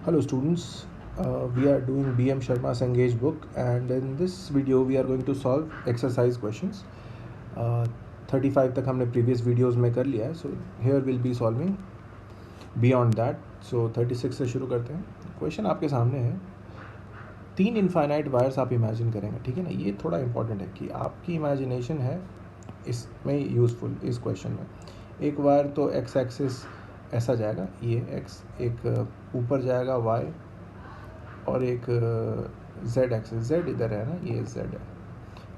Hello students, we are doing BM Sharma's Engage book, and in this video we are going to solve exercise questions. 35 तक हमने previous videos में कर लिया है, so here we'll be solving beyond that. So 36 से शुरू करते हैं. Question आपके सामने है. 3 इनफाइनाइट वायर्स आप इमेजिन करेंगे, ठीक है ना. ये थोड़ा इंपॉर्टेंट है कि आपकी इमेजिनेशन है इसमें यूज़फुल इस क्वेश्चन में. एक वायर तो एक्स एक्सिस ऐसा जाएगा, ये एक्स, एक ऊपर जाएगा वाई, और एक जेड एक्सिस, जेड इधर है ना, ये जेड है.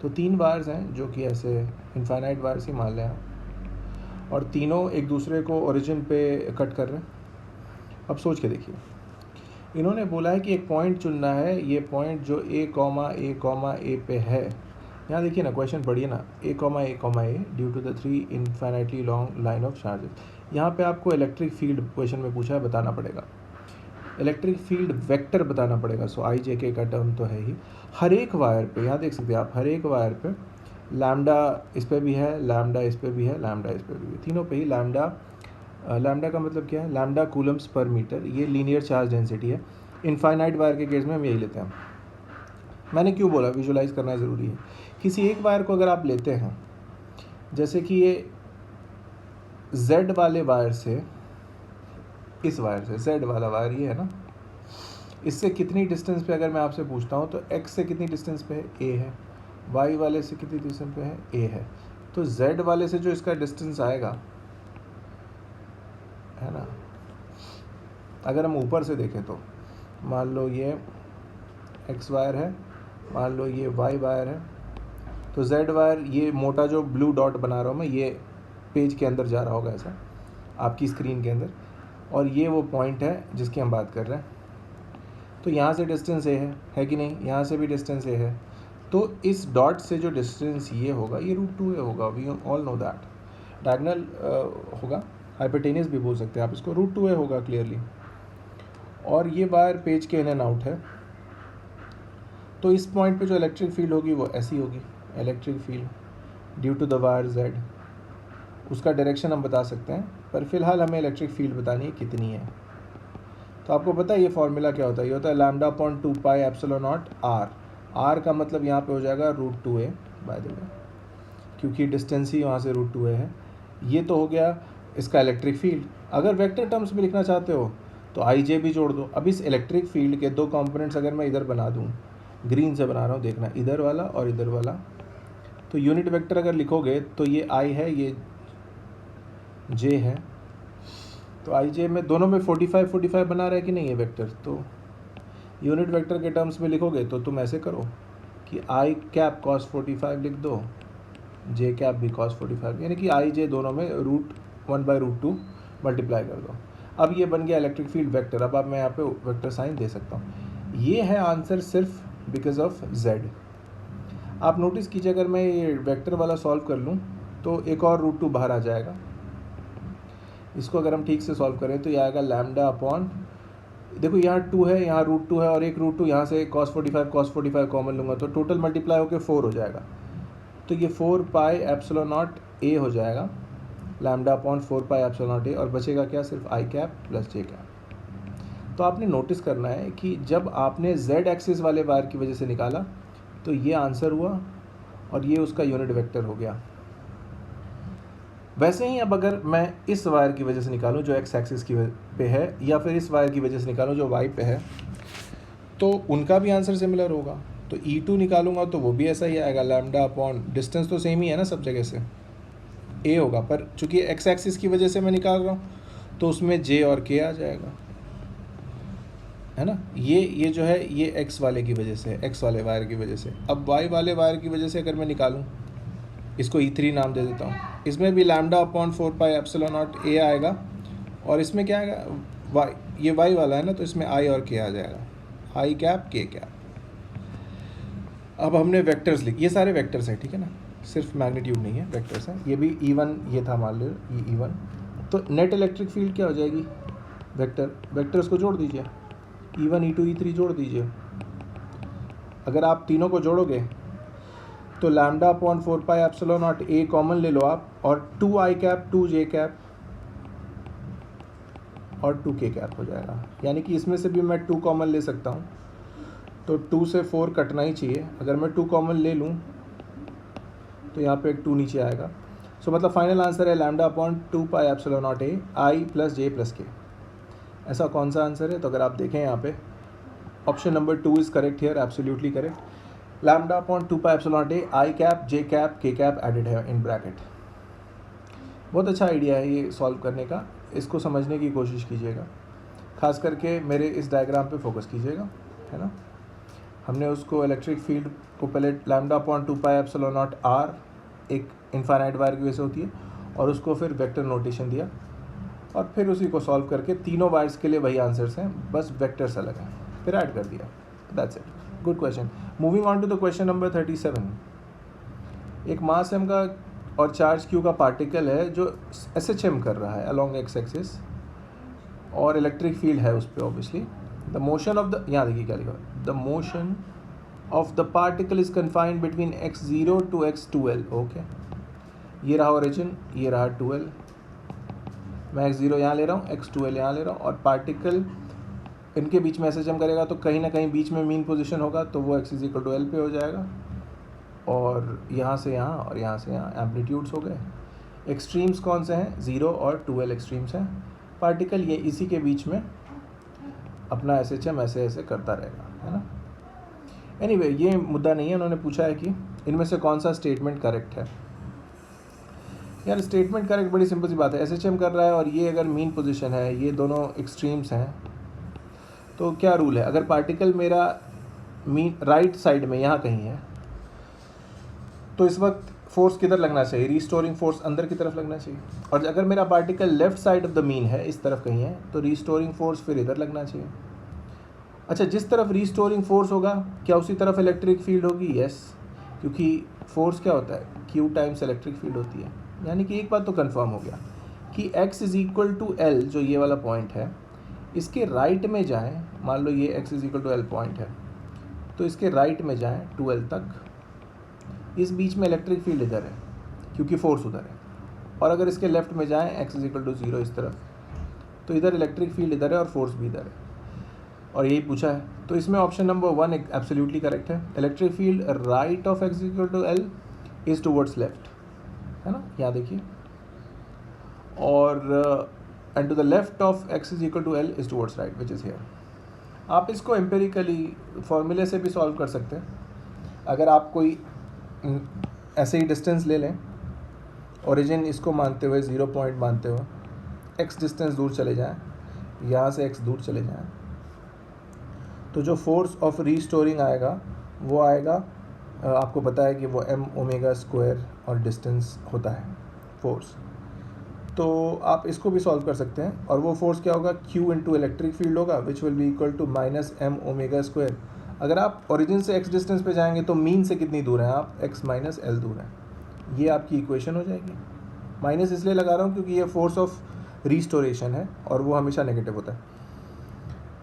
तो 3 वायर्स हैं जो कि ऐसे इनफाइनाइट वायर्स ही मान लें आप, और तीनों एक दूसरे को ओरिजिन पे कट कर रहे हैं. अब सोच के देखिए, इन्होंने बोला है कि एक पॉइंट चुनना है. ये पॉइंट जो ए पे है, यहाँ देखिए ना, क्वेश्चन पढ़िए ना, A due to the 3 infinitely long line of charges. यहाँ पे आपको इलेक्ट्रिक फील्ड क्वेश्चन में पूछा है, बताना पड़ेगा. इलेक्ट्रिक फील्ड वेक्टर बताना पड़ेगा. सो आई जे के का टर्म तो है ही. हर एक वायर पे, यहाँ देख सकते हैं आप, हर एक वायर पे लैम्डा इस पे भी है, लैम्डा इस पे भी है, लैम्डा इस पे भी है, तीनों पे ही लैम्डा. लैम्डा का मतलब क्या है? लैम्डा कूलम्स पर मीटर. ये लीनियर चार्ज डेंसिटी है. इनफाइनाइट वायर के केस में हम यही लेते हैं. मैंने क्यों बोला विजुलाइज करना ज़रूरी है. किसी एक वायर को अगर आप लेते हैं, जैसे कि ये Z वाले वायर से, इस वायर से, Z वाला वायर ये है ना, इससे कितनी डिस्टेंस पे अगर मैं आपसे पूछता हूँ तो X से कितनी डिस्टेंस पे है? A है. Y वाले से कितनी डिस्टेंस पे है? A है. तो Z वाले से जो इसका डिस्टेंस आएगा, है ना, अगर हम ऊपर से देखें तो मान लो ये X वायर है, मान लो ये Y वायर है, तो Z वायर, ये मोटा जो ब्लू डॉट बना रहा हूँ मैं, ये पेज के अंदर जा रहा होगा ऐसा आपकी स्क्रीन के अंदर, और ये वो पॉइंट है जिसकी हम बात कर रहे हैं. तो यहाँ से डिस्टेंस ए है कि नहीं? यहाँ से भी डिस्टेंस ए है. तो इस डॉट से जो डिस्टेंस ये होगा, ये √2a होगा. We all know that. Diagonal होगा, हाइपोटेनियस भी बोल सकते हैं आप इसको. √2a होगा क्लियरली. और ये वायर पेज के इन एंड आउट है. तो इस पॉइंट पे जो इलेक्ट्रिक फील्ड होगी वो ऐसी होगी. Electric field due to the wire Z, उसका डायरेक्शन हम बता सकते हैं, पर फिलहाल हमें इलेक्ट्रिक फील्ड बतानी है कितनी है. तो आपको पता है ये फॉर्मूला क्या होता है? ये होता है lambda upon 2 pi epsilon not R. R का मतलब यहाँ पे हो जाएगा √2a बाय द वे, क्योंकि डिस्टेंस ही वहाँ से √2a है. ये तो हो गया इसका इलेक्ट्रिक फील्ड. अगर वेक्टर टर्म्स में लिखना चाहते हो तो आई जे भी जोड़ दो. अब इस इलेक्ट्रिक फील्ड के 2 कंपोनेंट्स अगर मैं इधर बना दूँ, ग्रीन से बना रहा हूँ, देखना, इधर वाला और इधर वाला, तो यूनिट वेक्टर अगर लिखोगे तो ये I है, ये J है. तो आई जे में दोनों में 45 बना रहा है कि नहीं है वेक्टर? तो यूनिट वेक्टर के टर्म्स में लिखोगे तो तुम ऐसे करो कि आई कैप cos 45 लिख दो, जे कैप भी cos 45, यानी कि आई जे दोनों में √1/√2 मल्टीप्लाई कर दो. अब ये बन गया इलेक्ट्रिक फील्ड वेक्टर. अब मैं यहाँ पे वेक्टर साइन दे सकता हूँ. ये है आंसर सिर्फ बिकॉज ऑफ Z. आप नोटिस कीजिए, अगर मैं ये वेक्टर वाला सॉल्व कर लूँ तो एक और √2 बाहर आ जाएगा. इसको अगर हम ठीक से सॉल्व करें तो ये आएगा लैम्डा अपॉन, देखो यहाँ 2 है, यहाँ √2 है, और एक √2 यहाँ से cos 45 कॉमन लूँगा तो टोटल मल्टीप्लाई होकर 4 हो जाएगा. तो ये 4 पाई एप्सिलॉन नॉट a हो जाएगा, lambda upon 4 pi epsilon not a, और बचेगा क्या? सिर्फ आई कैप प्लस जे कैप. तो आपने नोटिस करना है कि जब आपने Z एक्सिस वाले वायर की वजह से निकाला तो ये आंसर हुआ, और ये उसका यूनिट वेक्टर हो गया. वैसे ही अब अगर मैं इस वायर की वजह से निकालूं जो एक्स एक्सिस की पे है, या फिर इस वायर की वजह से निकालूं जो वाई पे है, तो उनका भी आंसर सिमिलर होगा. तो E2 निकालूंगा तो वो भी ऐसा ही आएगा, लैम्डा अपॉन, डिस्टेंस तो सेम ही है ना सब जगह से, A होगा, पर चूंकि एक्स एक्सिस की वजह से मैं निकाल रहा हूँ तो उसमें J और K आ जाएगा, है ना. ये जो है ये एक्स वाले की वजह से, एक्स वाले वायर की वजह से. अब वाई वाले वायर की वजह से अगर मैं निकालूं, इसको E3 नाम दे देता हूँ. इसमें भी lambda upon 4 pi epsilon not a आएगा, और इसमें क्या आएगा? वाई, ये वाई वाला है ना, तो इसमें आई और के आ जाएगा, आई कैप के कैप. अब हमने वेक्टर्स लिख, ये सारे वेक्टर्स हैं, ठीक है ना, सिर्फ मैग्नीट्यूड नहीं है, वेक्टर्स हैं. ये भी E1 ये था, मान लो ये E1. तो नेट इलेक्ट्रिक फील्ड क्या हो जाएगी? वेक्टर्स को जोड़ दीजिए, E1 E2 E3 जोड़ दीजिए. अगर आप तीनों को जोड़ोगे तो lambda upon 4 pi epsilon not a common ले लो आप, और 2 आई कैप 2 जे कैप, और 2k कैप हो जाएगा। यानी कि इसमें से भी मैं 2 कॉमन ले सकता हूँ, तो 2 से 4 कटना ही चाहिए। अगर मैं 2 कॉमन ले लूँ तो यहाँ पे एक 2 नीचे आएगा। सो मतलब फाइनल आंसर है lambda upon 2 pi epsilon not a I plus J plus के। ऐसा कौन सा आंसर है? तो अगर आप देखें यहाँ पे option number 2 is correct here, absolutely correct. Lambda upon 2 pi epsilon not a I cap J cap के कैप एडेड है इन ब्रैकेट। बहुत अच्छा आइडिया है ये सॉल्व करने का, इसको समझने की कोशिश कीजिएगा, खास करके मेरे इस डायग्राम पे फोकस कीजिएगा, है ना। हमने उसको इलेक्ट्रिक फील्ड को पहले lambda upon 2 pi epsilon naught r एक इनफाइनाइट वायर की वजह से होती है, और उसको फिर वेक्टर नोटेशन दिया, और फिर उसी को सॉल्व करके तीनों वायर्स के लिए वही आंसर्स हैं, बस वेक्टर्स अलग हैं, फिर ऐड कर दिया। That's it, good question. Moving on to the question number 37। एक मास m का और चार्ज q का पार्टिकल है जो SHM कर रहा है अलॉन्ग एक्स एक्सिस, और इलेक्ट्रिक फील्ड है उस पर obviously. The motion of the, यहाँ देखिए क्या लिखा है, the motion of the particle is confined between x0 to x2l। Okay, ये रहा ओरिजिन, ये रहा 2l, मैं x0 यहाँ ले रहा हूँ, x2l यहाँ ले रहा हूँ, और पार्टिकल इनके बीच में SHM करेगा तो कहीं ना कहीं बीच में मीन पोजीशन होगा, तो वो x is equal to l पे हो जाएगा, और यहाँ से यहाँ और यहाँ से यहाँ एम्पलीट्यूड्स हो गए। एक्सट्रीम्स कौन से हैं? 0 और 2l एक्सट्रीम्स हैं। पार्टिकल ये इसी के बीच में अपना SHM ऐसे ऐसे करता रहेगा, है ना। एनीवे, ये मुद्दा नहीं है। उन्होंने पूछा है कि इनमें से कौन सा स्टेटमेंट करेक्ट है। यार स्टेटमेंट करेक्ट बड़ी सिंपल सी बात है, SHM कर रहा है और ये अगर मीन पोजीशन है, ये दोनों एक्सट्रीम्स हैं, तो क्या रूल है? अगर पार्टिकल मेरा मीन राइट साइड में यहाँ कहीं है, तो इस वक्त फोर्स किधर लगना चाहिए? रीस्टोरिंग फोर्स अंदर की तरफ लगना चाहिए। और अगर मेरा particle left side of the mean है, इस तरफ कहीं है, तो रीस्टोरिंग फोर्स फिर इधर लगना चाहिए। अच्छा, जिस तरफ रीस्टोरिंग फोर्स होगा, क्या उसी तरफ इलेक्ट्रिक फील्ड होगी? यस, क्योंकि फोर्स क्या होता है? Q टाइम्स इलेक्ट्रिक फील्ड होती है। यानी कि एक बात तो कंफर्म हो गया कि x is equal to l, जो ये वाला पॉइंट है, इसके राइट में जाएँ, मान लो ये x is equal to l point है, तो इसके राइट में जाएँ 2l तक, इस बीच में इलेक्ट्रिक फील्ड इधर है क्योंकि फोर्स उधर है, और अगर इसके लेफ्ट में जाएं x इज इक्वल टू 0 इस तरफ, तो इधर इलेक्ट्रिक फील्ड इधर है और फोर्स भी इधर है, और यही पूछा है। तो इसमें ऑप्शन नंबर 1 एब्सोल्युटली करेक्ट है। Electric field right of x equal to l is towards left, है ना, यहाँ देखिए, और and to the left of x is equal to l is towards right which is here. आप इसको empirically फॉर्मूले से भी सॉल्व कर सकते हैं। अगर आप कोई ऐसे ही डिस्टेंस ले लें, ओरिजिन इसको मानते हुए, 0 पॉइंट मानते हुए, x डिस्टेंस दूर चले जाएं, यहाँ से x दूर चले जाएं, तो जो फोर्स ऑफ रीस्टोरिंग आएगा वो आएगा, आपको पता है कि वो m ओमेगा स्क्वायर और डिस्टेंस होता है फोर्स, तो आप इसको भी सॉल्व कर सकते हैं। और वो फोर्स क्या होगा? Q इंटू इलेक्ट्रिक फील्ड होगा, which will be equal to minus m omega square. अगर आप ओरिजिन से x डिस्टेंस पे जाएंगे तो मीन से कितनी दूर है आप? x माइनस l दूर है। ये आपकी इक्वेशन हो जाएगी। माइनस इसलिए लगा रहा हूँ क्योंकि ये फोर्स ऑफ रीस्टोरेशन है और वो हमेशा नेगेटिव होता है।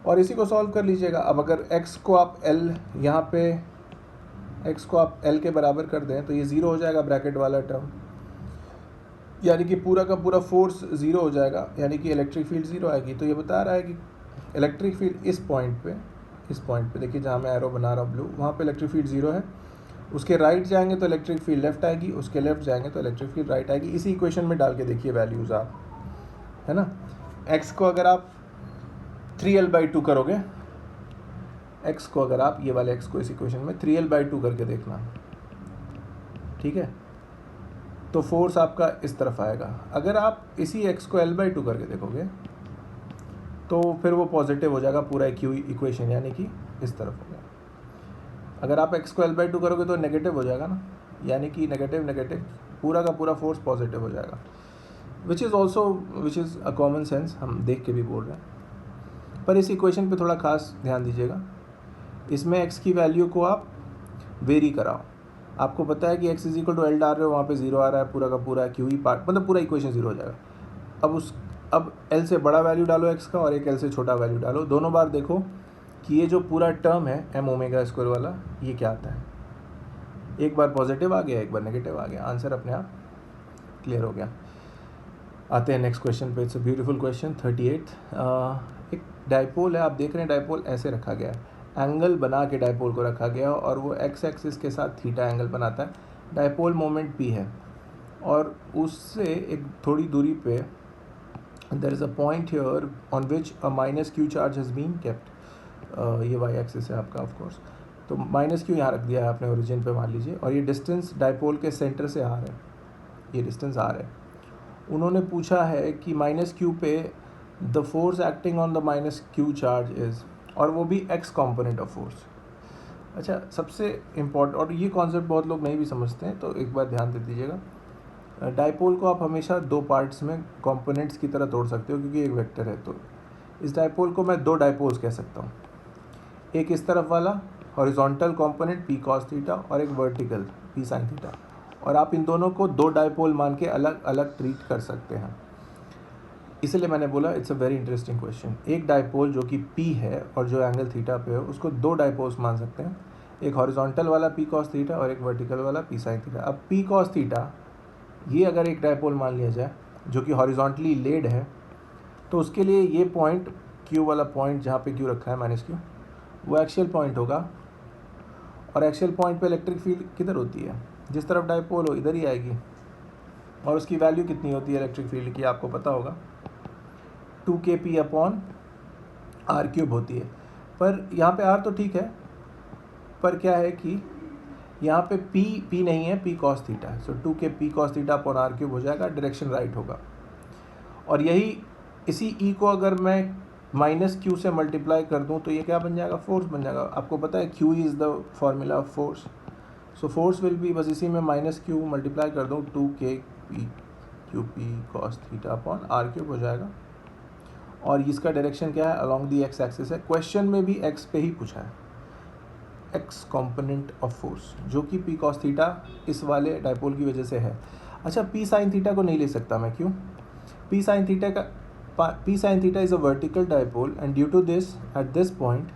और इसी को सॉल्व कर लीजिएगा। अब अगर x को आप l, यहाँ पे x को आप l के बराबर कर दें तो ये 0 हो जाएगा, ब्रैकेट वाला टर्म, यानी कि पूरा का पूरा फोर्स 0 हो जाएगा, यानी कि इलेक्ट्रिक फील्ड 0 आएगी। तो ये बता रहा है कि इलेक्ट्रिक फील्ड इस पॉइंट पे देखिए, जहाँ मैं एरो बना रहा हूँ ब्लू, वहाँ पे इलेक्ट्रिक फील्ड 0 है। उसके राइट जाएंगे तो इलेक्ट्रिक फील्ड लेफ्ट आएगी, उसके लेफ्ट जाएंगे तो इलेक्ट्रिक फील्ड राइट आएगी। इसी इक्वेशन में डाल के देखिए वैल्यूज़ आप, है ना। x को अगर आप 3l/2 करोगे, x को अगर आप ये वाले x को इस इक्वेशन में 3l/2 करके देखना, ठीक है, तो फोर्स आपका इस तरफ आएगा। अगर आप इसी x को l/2 करके देखोगे तो फिर वो पॉजिटिव हो जाएगा पूरा इक्वेशन, यानी कि इस तरफ हो गया। अगर आप x को l/2 करोगे तो नेगेटिव हो जाएगा ना, यानी कि नेगेटिव पूरा का पूरा फोर्स पॉजिटिव हो जाएगा, which is a common sense, हम देख के भी बोल रहे हैं। पर इस इक्वेशन पे थोड़ा खास ध्यान दीजिएगा, इसमें x की वैल्यू को आप वेरी कराओ। आपको पता है कि x is equal to l डाल रहे हो, वहाँ पे 0 आ रहा है, पूरा का पूरा QE पार्ट, मतलब पूरा इक्वेशन 0 हो जाएगा। अब l से बड़ा वैल्यू डालो x का और एक l से छोटा वैल्यू डालो, दोनों बार देखो कि ये जो पूरा टर्म है m ओमेगा स्क्वायर वाला, ये क्या आता है। एक बार पॉजिटिव आ गया, एक बार नेगेटिव आ गया, आंसर अपने आप क्लियर हो गया। आते हैं नेक्स्ट क्वेश्चन पे। It's a beautiful question 38। एक डाइपोल है, आप देख रहे हैं डाइपोल ऐसे रखा गया है, एंगल बना के डाइपोल को रखा गया और वो एक्स एक्सिस के साथ थीटा एंगल बनाता है। डाइपोल मोमेंट पी है और उससे एक थोड़ी दूरी पे there is a point here on which a minus q charge has been kept. ये वाई एक्सिस है आपका ऑफ कोर्स, तो माइनस क्यू यहाँ रख दिया है आपने ओरिजिन पे मान लीजिए, और ये डिस्टेंस डाइपोल के सेंटर से आ रहा है, ये डिस्टेंस आ रहा है। उन्होंने पूछा है कि माइनस क्यू पे the force acting on the minus q charge is, और वो भी एक्स कॉम्पोनेंट ऑफ फोर्स। अच्छा, सबसे इम्पॉर्टेंट, और ये कॉन्सेप्ट बहुत लोग नहीं भी समझते हैं, तो एक बार ध्यान दे दीजिएगा। डाइपोल को आप हमेशा दो पार्ट्स में कॉम्पोनेंट्स की तरह तोड़ सकते हो क्योंकि एक वेक्टर है। तो इस डाइपोल को मैं दो डाइपोल्स कह सकता हूँ, एक इस तरफ वाला horizontal component P cos theta और एक वर्टिकल पी साइन थीटा, और आप इन दोनों को दो डाइपोल मान के अलग अलग ट्रीट कर सकते हैं। इसलिए मैंने बोला it's a very interesting question. एक डाइपोल जो कि पी है और जो एंगल थीटा पे है उसको दो डाइपोल्स मान सकते हैं, एक हॉरिजॉन्टल वाला पी कॉस थीटा और एक वर्टिकल वाला पी साइन थीटा। अब पी कॉस थीटा ये अगर एक डाइपोल मान लिया जाए जो कि हॉरिजॉन्टली लेड है, तो उसके लिए ये पॉइंट क्यू वाला पॉइंट जहाँ पे क्यू रखा है माइनस क्यू, वो एक्शियल पॉइंट होगा, और एक्शियल पॉइंट पे इलेक्ट्रिक फील्ड किधर होती है, जिस तरफ डाइपोल हो इधर ही आएगी, और उसकी वैल्यू कितनी होती है इलेक्ट्रिक फील्ड की आपको पता होगा, 2kp अपॉन आर क्यूब होती है। पर यहाँ पे आर तो ठीक है, पर क्या है कि यहाँ पे पी नहीं है, पी कॉस थीटा है, so 2kp cos theta upon r cube हो जाएगा, डायरेक्शन राइट होगा। और यही इसी ई को अगर मैं माइनस क्यू से मल्टीप्लाई कर दूँ तो ये क्या बन जाएगा, फोर्स बन जाएगा। आपको पता है Q is the formula of force, so force will be, बस इसी में माइनस क्यू मल्टीप्लाई कर दूँ 2kp qp cos theta upon r cube हो जाएगा। और इसका डायरेक्शन क्या है, अलॉन्ग दी एक्स एक्सिस है। क्वेश्चन में भी एक्स पे ही पूछा है, एक्स कंपोनेंट ऑफ फोर्स, जो कि पी कॉस थीटा इस वाले डाइपोल की वजह से है। अच्छा, पी साइन थीटा को नहीं ले सकता मैं, क्यों? P sine theta is a vertical dipole and due to this at this point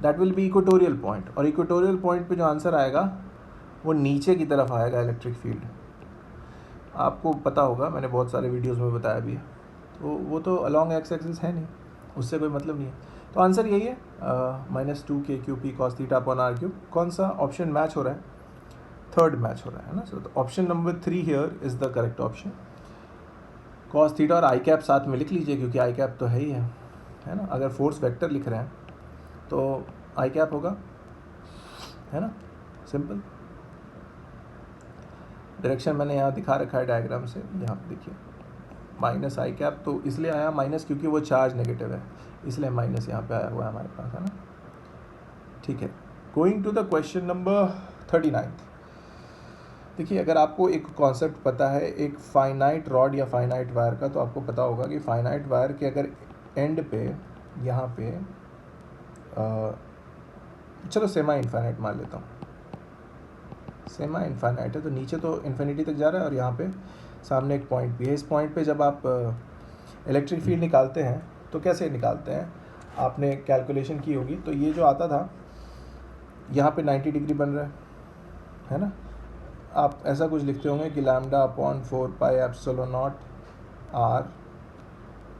that will be equatorial point, और इक्वेटोरियल पॉइंट पे जो आंसर आएगा वो नीचे की तरफ आएगा इलेक्ट्रिक फील्ड। आपको पता होगा, मैंने बहुत सारे वीडियोज़ में बताया भी है, तो वो तो अलॉन्ग एक्स एक्सिस है नहीं, उससे कोई मतलब नहीं है। तो आंसर यही है, -2kqp cos theta upon r cube. कौन सा ऑप्शन मैच हो रहा है? थर्ड मैच हो रहा है ना। So option number 3 here is the correct option. cos theta और आई कैप साथ में लिख लीजिए क्योंकि आई कैप तो है ना। अगर फोर्स वेक्टर लिख रहे हैं तो आई कैप होगा, है ना, सिंपल। डायरेक्शन मैंने यहाँ दिखा रखा है डायग्राम से, यहाँ पे देखिए, माइनस आई कैप तो इसलिए आया माइनस क्योंकि वो चार्ज नेगेटिव है, इसलिए माइनस यहाँ पे आया हुआ है हमारे पास, है ना। ठीक है, going to the question number 39। देखिए, अगर आपको एक कॉन्सेप्ट पता है एक फाइनाइट रॉड या फाइनाइट वायर का, तो आपको पता होगा कि फाइनाइट वायर के अगर एंड पे यहाँ पे चलो सेमा इनफाइनाइट मान लेता हूँ, सेमा इनफाइनाइट है तो नीचे तो इन्फिनिटी तक जा रहा है और यहाँ पे सामने एक पॉइंट भी है। इस पॉइंट पे जब आप इलेक्ट्रिक फील्ड निकालते हैं तो कैसे निकालते हैं, आपने कैलकुलेशन की होगी, तो ये जो आता था यहाँ पे 90 डिग्री बन रहा है ना। आप ऐसा कुछ लिखते होंगे कि lambda upon 4 epsilon naught r,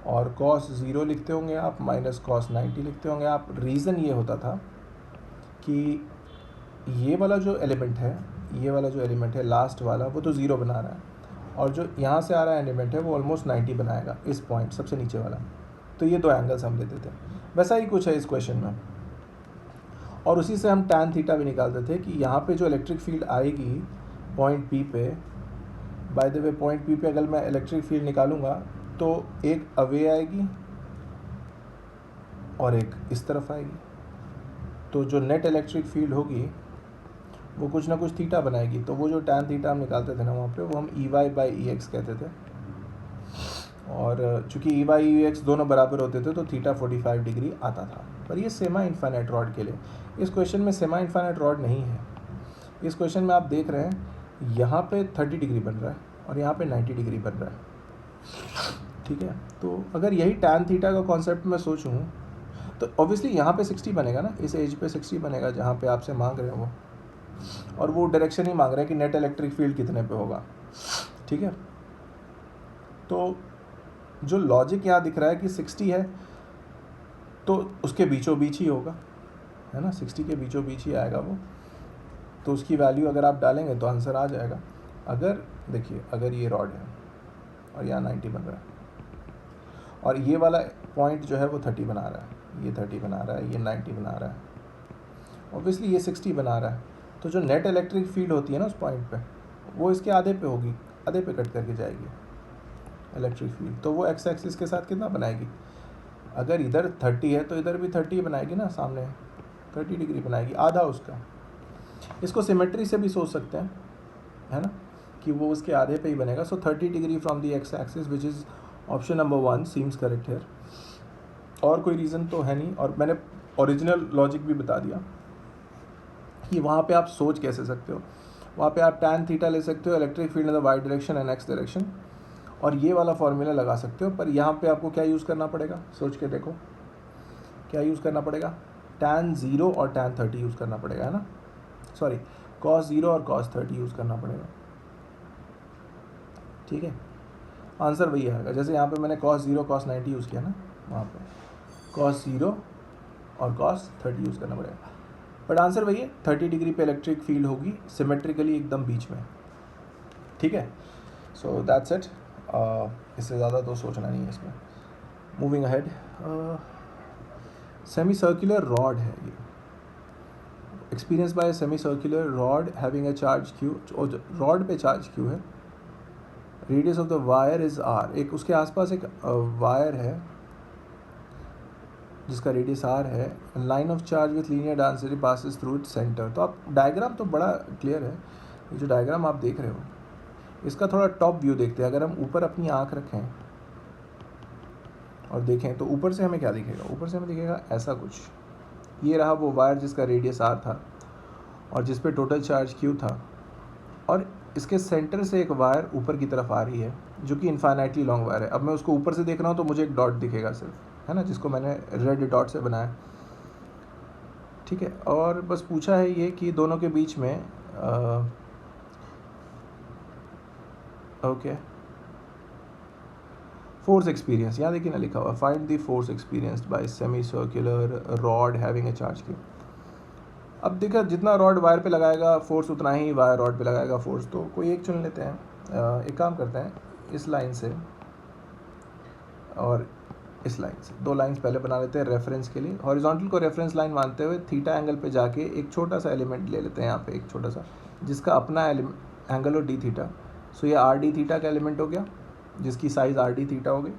और कॉस 0 लिखते होंगे आप, माइनस कॉस 90 लिखते होंगे आप। रीज़न ये होता था कि ये वाला जो एलिमेंट है लास्ट वाला, वो तो 0 बना रहा है, और जो यहाँ से आ रहा है एलिमेंट है वो ऑलमोस्ट 90 बनाएगा, इस पॉइंट सबसे नीचे वाला। तो ये दो एंगल्स हम लेते थे, वैसा ही कुछ है इस क्वेश्चन में। और उसी से हम टैन थीटा भी निकालते थे कि यहाँ पे जो इलेक्ट्रिक फील्ड आएगी पॉइंट पी पे, by the way point P पे अगर मैं इलेक्ट्रिक फील्ड निकालूंगा तो एक अवे आएगी और एक इस तरफ आएगी, तो जो नेट इलेक्ट्रिक फील्ड होगी वो कुछ ना कुछ थीटा बनाएगी। तो वो जो टैन थीटा हम निकालते थे ना वहाँ पे, वो हम EY/EX कहते थे, और चूँकि EY/EX दोनों बराबर होते थे तो थीटा 45 डिग्री आता था। पर ये सेमा इनफाइनाइट रॉड के लिए, इस क्वेश्चन में सेमा इनफाइनाइट रॉड नहीं है। इस क्वेश्चन में आप देख रहे हैं यहाँ पे 30 डिग्री बन रहा है और यहाँ पे 90 डिग्री बन रहा है, ठीक है। तो अगर यही टैन थीटा का कॉन्सेप्ट मैं सोचूं तो ऑब्वियसली यहाँ पे 60 बनेगा ना, इस एज पे 60 बनेगा जहाँ पे आपसे मांग रहे हैं वो, और वो डायरेक्शन ही मांग रहे हैं कि नेट इलेक्ट्रिक फील्ड कितने पे होगा, ठीक है। तो जो लॉजिक यहाँ दिख रहा है कि 60 है तो उसके बीचों बीच ही होगा, है ना, 60 के बीचों बीच ही आएगा वो, तो उसकी वैल्यू अगर आप डालेंगे तो आंसर आ जाएगा। अगर देखिए, अगर ये रॉड है और यहाँ 90 बन रहा है और ये वाला पॉइंट जो है वो 30 बना रहा है, ये 30 बना रहा है, ये 90 बना रहा है, ऑब्वियसली ये 60 बना रहा है, तो जो नेट इलेक्ट्रिक फील्ड होती है ना उस पॉइंट पे, वो इसके आधे पे होगी, आधे पे कट करके जाएगी इलेक्ट्रिक फील्ड। तो वो एक्स एक्सिस के साथ कितना बनाएगी, अगर इधर 30 है तो इधर भी 30 बनाएगी ना, सामने 30 डिग्री बनाएगी, आधा उसका। इसको सिमेट्री से भी सोच सकते हैं, है ना, कि वो उसके आधे पे ही बनेगा। सो 30 degree from the x axis, which is option number 1 seems correct here. और कोई रीज़न तो है नहीं, और मैंने ओरिजिनल लॉजिक भी बता दिया कि वहाँ पे आप सोच कैसे सकते हो। वहाँ पे आप tan थीटा ले सकते हो, electric field in the y direction and x direction, और ये वाला फॉर्मूला लगा सकते हो। पर यहाँ पे आपको क्या यूज़ करना पड़ेगा, सोच के देखो क्या यूज़ करना पड़ेगा, tan 0 और tan 30 यूज़ करना पड़ेगा, है ना, सॉरी cos 0 और cos 30 यूज़ करना पड़ेगा, ठीक है। आंसर वही आएगा, जैसे यहाँ पे मैंने cos 0 cos 90 यूज़ किया ना, वहाँ पे cos 0 और cos 30 यूज़ करना पड़ेगा, बट आंसर वही है। 30 डिग्री पे इलेक्ट्रिक फील्ड होगी सिमेट्रिकली एकदम बीच में, ठीक है। सो दैट्स इट, इससे ज़्यादा तो सोचना नहीं है इसमें। Moving ahead, semi circular rod है ये, experience by semi circular rod having a charge q, rod पे चार्ज क्यू है, radius of the wire is r, एक उसके आसपास एक वायर है जिसका रेडियस आर है, line of charge with linear density passes through its centre. तो आप डायग्राम तो बड़ा क्लियर है, ये जो डायग्राम आप देख रहे हो इसका थोड़ा टॉप व्यू देखते हैं। अगर हम ऊपर अपनी आँख रखें और देखें तो ऊपर से हमें क्या दिखेगा, ऊपर से हमें दिखेगा ऐसा कुछ, ये रहा वो वायर जिसका रेडियस आर था और जिस पे टोटल चार्ज क्यू था, और इसके सेंटर से एक वायर ऊपर की तरफ आ रही है जो कि इनफाइनाइटली लॉन्ग वायर है। अब मैं उसको ऊपर से देख रहा हूँ तो मुझे एक डॉट दिखेगा सिर्फ, है ना, जिसको मैंने रेड डॉट से बनाया, ठीक है। और बस पूछा है ये कि दोनों के बीच में ओके फोर्स एक्सपीरियंस, यहाँ देखिए ना लिखा हुआ, find the force experienced bye semi circular rod having a charge Q. अब देखा, जितना रॉड वायर पे लगाएगा फोर्स उतना ही वायर रॉड पे लगाएगा फोर्स, तो कोई एक चुन लेते हैं। एक काम करते हैं, इस लाइन से और इस लाइन से, दो लाइंस पहले बना लेते हैं रेफरेंस के लिए। हॉरिजॉन्टल को रेफरेंस लाइन मानते हुए थीटा एंगल पे जाके एक छोटा सा एलिमेंट ले लेते हैं यहाँ पे, एक छोटा सा जिसका अपना एंगल हो डी थीटा। सो ये आर डी थीटा का एलिमेंट हो गया जिसकी साइज़ आर डी थीटा हो गई,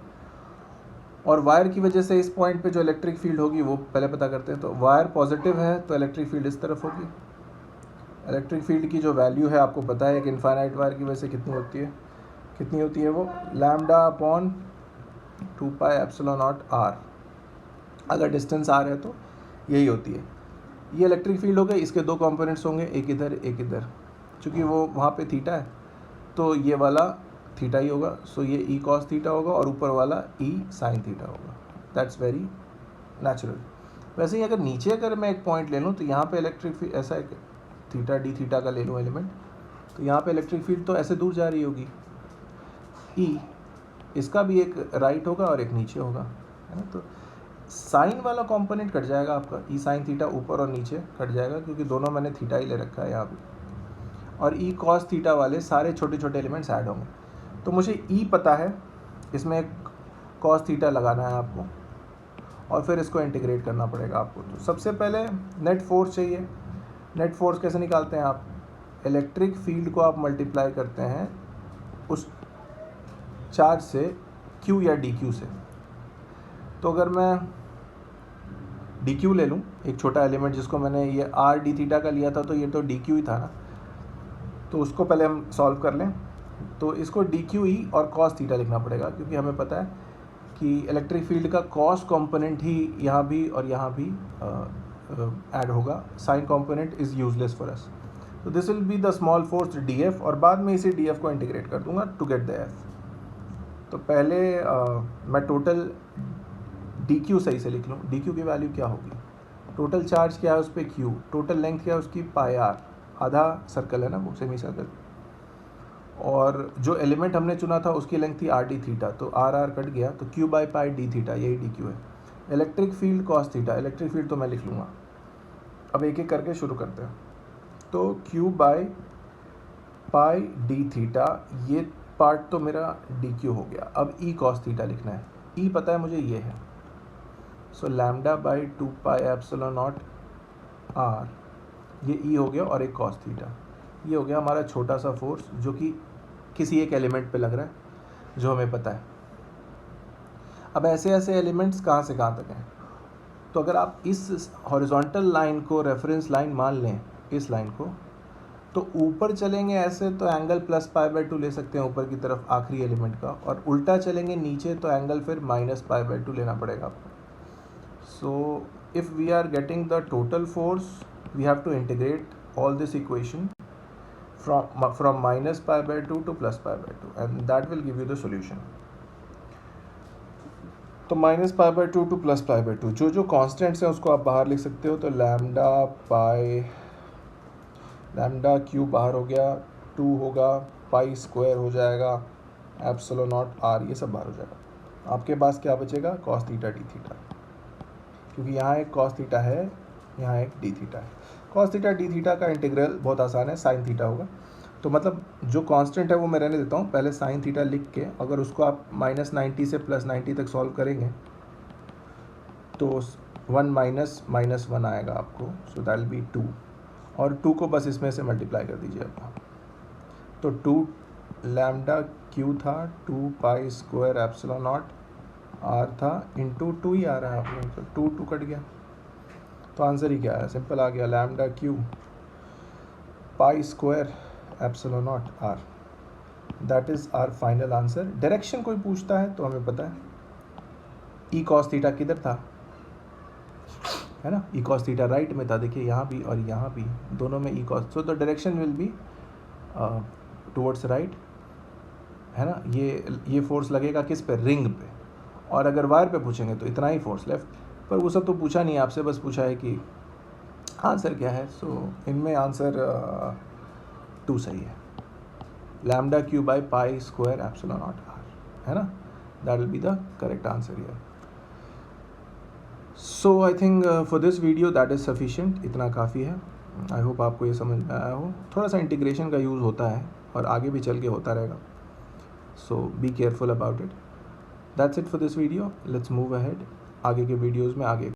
और वायर की वजह से इस पॉइंट पे जो इलेक्ट्रिक फील्ड होगी वो पहले पता करते हैं। तो वायर पॉजिटिव है तो इलेक्ट्रिक फील्ड इस तरफ होगी। इलेक्ट्रिक फील्ड की जो वैल्यू है आपको पता है, एक इनफाइनाइट वायर की वजह से कितनी होती है वो lambda upon 2 pi epsilon naught r. अगर डिस्टेंस आर है तो यही होती है। ये इलेक्ट्रिक फील्ड हो गई, इसके दो कंपोनेंट्स होंगे, एक इधर एक इधर। चूँकि वो वहाँ पे थीटा है तो ये वाला थीटा ही होगा, सो ये ई कॉस थीटा होगा और ऊपर वाला ई साइन थीटा होगा। That's very natural. वैसे ही अगर नीचे अगर मैं एक पॉइंट ले लूँ तो यहाँ पे इलेक्ट्रिक फील्ड ऐसा एक थीटा डी थीटा का ले लूँ एलिमेंट, तो यहाँ पे इलेक्ट्रिक फील्ड तो ऐसे दूर जा रही होगी, ई इसका भी एक राइट होगा और एक नीचे होगा, है ना। तो साइन वाला कंपोनेंट कट जाएगा आपका, ई साइन थीटा ऊपर और नीचे कट जाएगा क्योंकि दोनों मैंने थीटा ही ले रखा है यहाँ पे, और ई कॉस थीटा वाले सारे छोटे छोटे एलिमेंट्स ऐड होंगे। तो मुझे ई पता है, इसमें एक कॉस थीटा लगाना है आपको और फिर इसको इंटीग्रेट करना पड़ेगा आपको। तो सबसे पहले नेट फोर्स चाहिए। नेट फोर्स कैसे निकालते हैं आप, इलेक्ट्रिक फील्ड को आप मल्टीप्लाई करते हैं उस चार्ज से क्यू या डी क्यू से। तो अगर मैं डी क्यू ले लूँ, एक छोटा एलिमेंट जिसको मैंने ये आर डी थीटा का लिया था, तो ये तो डी क्यू ही था ना, तो उसको पहले हम सॉल्व कर लें। तो इसको डी क्यू ई और कॉस थीटा लिखना पड़ेगा क्योंकि हमें पता है कि इलेक्ट्रिक फील्ड का कॉस कंपोनेंट ही यहाँ भी और यहाँ भी ऐड होगा, sine component is useless for us. तो this will be the small force D F, और बाद में इसी डी एफ को इंटीग्रेट कर दूंगा टू गेट द एफ। तो पहले मैं टोटल डी क्यू सही से लिख लूँ। डी क्यू की वैल्यू क्या होगी, टोटल चार्ज क्या है उस पर क्यू, टोटल लेंथ क्या है उसकी पाई आर, आधा सर्कल है ना वो सेमी सर्कल, और जो एलिमेंट हमने चुना था उसकी लेंथ थी आर डी थीटा, तो आर आर कट गया, तो Q by pi D theta, यही डी क्यू है। Electric field cos theta, electric field तो मैं लिख लूँगा। अब एक एक करके शुरू करते हैं। तो Q by pi D theta, ये पार्ट तो मेरा डी क्यू हो गया। अब ई कॉस थीटा लिखना है। ई पता है मुझे, ये है। So lambda by 2 pi epsilon naught r, ये ई हो गया, और एक कॉस थीटा। ये हो गया हमारा छोटा सा फोर्स जो कि किसी एक एलिमेंट पे लग रहा है, जो हमें पता है। अब ऐसे ऐसे एलिमेंट्स कहाँ से कहाँ तक हैं, तो अगर आप इस हॉरिजॉन्टल लाइन को रेफरेंस लाइन मान लें, इस लाइन को, तो ऊपर चलेंगे ऐसे तो एंगल प्लस पाई बाई 2 ले सकते हैं ऊपर की तरफ आखिरी एलिमेंट का, और उल्टा चलेंगे नीचे तो एंगल फिर माइनस पाई बाई 2 लेना पड़ेगा आपको। So if we are getting the total force, we have to integrate all this equation from minus pi by 2 to plus pi by 2, and that will give you the solution. तो minus pi by 2 two plus pi by 2, जो जो constants हैं उसको आप बाहर लिख सकते हो। तो लैम्डा पाई, लैम्डा क्यू बाहर हो गया, 2 होगा, पाई स्क्वायर हो जाएगा, एप्सिलॉन नॉट आर, ये सब बाहर हो जाएगा। आपके पास क्या बचेगा, कॉस थीटा डी थीटा, क्योंकि यहाँ एक कॉस थीटा है, यहाँ एक डी थीटा है। कॉस थीटा डी थीटा का इंटीग्रल बहुत आसान है, साइन थीटा होगा। तो मतलब जो कांस्टेंट है वो मैं रहने देता हूँ, पहले साइन थीटा लिख के अगर उसको आप -90 से +90 तक सॉल्व करेंगे तो 1 माइनस माइनस 1 आएगा आपको, सो दैट विल बी 2, और 2 को बस इसमें से मल्टीप्लाई कर दीजिए आप। तो 2 लैम्डा क्यू था, 2 pi square epsilon naught r था, इंटू 2 ही आ रहा है आप लोग, तो 2 कट गया। तो आंसर ही क्या है, सिंपल आ गया, lambda q pi square epsilon naught r, that is our final answer. Direction कोई पूछता है तो हमें पता है ई कॉस थीटा किधर था, है ना, ई कॉस थीटा राइट में था, देखिए यहाँ भी और यहाँ भी दोनों में E cos, so the direction will be towards right, है ना। ये फोर्स लगेगा किस पे, रिंग पे, और अगर वायर पे पूछेंगे तो इतना ही फोर्स लेफ्ट, पर वो सब तो पूछा नहीं आपसे, बस पूछा है कि आंसर क्या है। सो इनमें आंसर 2 सही है, lambda q by pi square epsilon naught r, है ना, that will be the correct answer here. So I think for this video that is sufficient, इतना काफ़ी है। आई होप आपको ये समझ में आया हो। थोड़ा सा इंटीग्रेशन का यूज़ होता है और आगे भी चल के होता रहेगा, so be careful about it. That's it for this video, let's move ahead, आगे के वीडियोज़ में आगे